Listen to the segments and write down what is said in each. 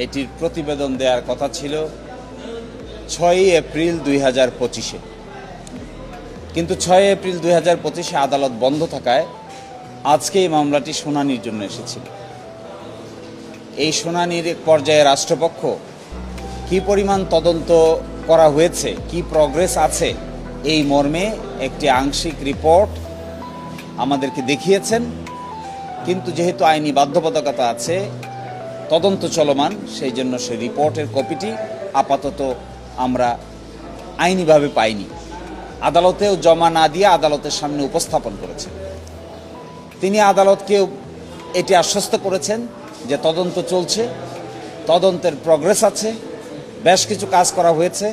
এটির প্রতিবেদন দেওয়ার কথা ছিল 6 এপ্রিল 2025-এ, কিন্তু 6 এপ্রিল 2025-এ আদালত বন্ধ থাকায় আজকে এই মামলাটি শুনানির জন্য এসেছিল। এই শুনানির পর্যায়ে রাষ্ট্রপক্ষ কী পরিমাণ তদন্ত করা হয়েছে, কি প্রগ্রেস আছে, এই মর্মে একটি আংশিক রিপোর্ট আমাদেরকে দেখিয়েছেন। কিন্তু যেহেতু আইনি বাধ্যবাধকতা আছে, তদন্ত চলমান, সেই জন্য সেই রিপোর্টের কপিটি আপাতত আমরা আইনিভাবে পাইনি। আদালতেও জমা না দিয়ে আদালতের সামনে উপস্থাপন করেছেন। তিনি আদালতকে এটি আশ্বস্ত করেছেন যে তদন্ত চলছে, তদন্তের প্রগ্রেস আছে, বেশ কিছু কাজ করা হয়েছে।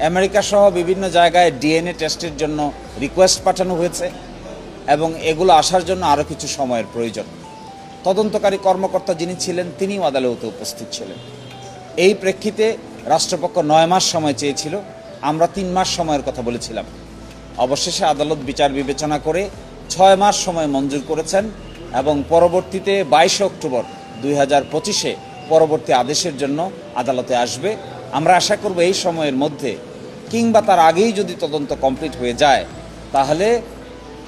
আমেরিকা সহ বিভিন্ন জায়গায় ডিএনএ টেস্টের জন্য রিকোয়েস্ট পাঠানো হয়েছে এবং এগুলো আসার জন্য আরও কিছু সময়ের প্রয়োজন। তদন্তকারী কর্মকর্তা যিনি ছিলেন তিনিও আদালতে উপস্থিত ছিলেন। এই প্রেক্ষিতে রাষ্ট্রপক্ষ 9 মাস সময় চেয়েছিল, আমরা 3 মাস সময়ের কথা বলেছিলাম। অবশেষে আদালত বিচার বিবেচনা করে 6 মাস সময় মঞ্জুর করেছেন এবং পরবর্তীতে 22 অক্টোবর 2025-এ পরবর্তী আদেশের জন্য আদালতে আসবে। আমরা আশা করব এই সময়ের মধ্যে কিংবা তার আগেই যদি তদন্ত কমপ্লিট হয়ে যায়, তাহলে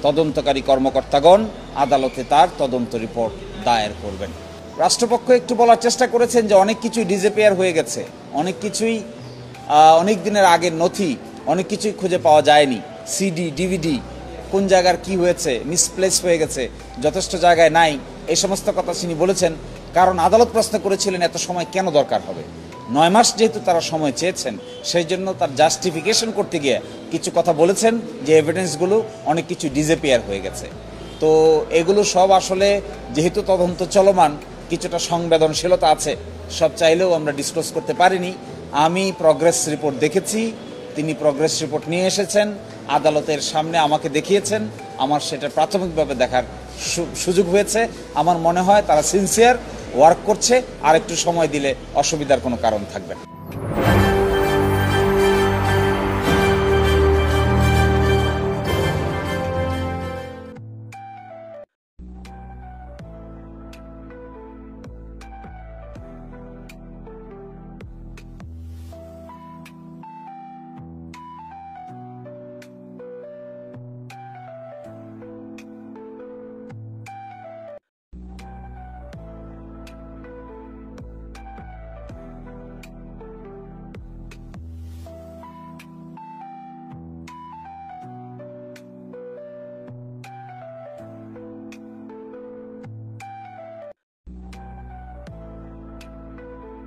তদন্তকারী কর্মকর্তাগণ আদালতে তার তদন্ত রিপোর্ট দায়ের করবেন। রাষ্ট্রপক্ষ একটু বলার চেষ্টা করেছেন যে অনেক কিছুই ডিসঅ্যাপিয়ার হয়ে গেছে, অনেক কিছুই অনেক দিনের আগের নথি, অনেক কিছুই খুঁজে পাওয়া যায়নি। সিডি, ডিভিডি কোন জায়গার কি হয়েছে, মিসপ্লেস হয়ে গেছে, যথেষ্ট জায়গায় নাই, এই সমস্ত কথা তিনি বলেছেন। কারণ আদালত প্রশ্ন করেছিলেন এত সময় কেন দরকার হবে। 9 মাস যেহেতু তারা সময় চেয়েছেন, সেই জন্য তার জাস্টিফিকেশন করতে গিয়ে কিছু কথা বলেছেন যে এভিডেন্সগুলো অনেক কিছু ডিসঅ্যাপিয়ার হয়ে গেছে। তো এগুলো সব আসলে যেহেতু তদন্ত চলমান, কিছুটা সংবেদনশীলতা আছে, সব চাইলেও আমরা ডিসক্লোজ করতে পারিনি। আমি প্রগ্রেস রিপোর্ট দেখেছি, তিনি প্রগ্রেস রিপোর্ট নিয়ে এসেছেন, আদালতের সামনে আমাকে দেখিয়েছেন, আমার সেটা প্রাথমিকভাবে দেখার সুযোগ হয়েছে। আমার মনে হয় তারা সিনসিয়ার ওয়ার্ক করছে, আর একটু সময় দিলে অসুবিধার কোনো কারণ থাকবে না।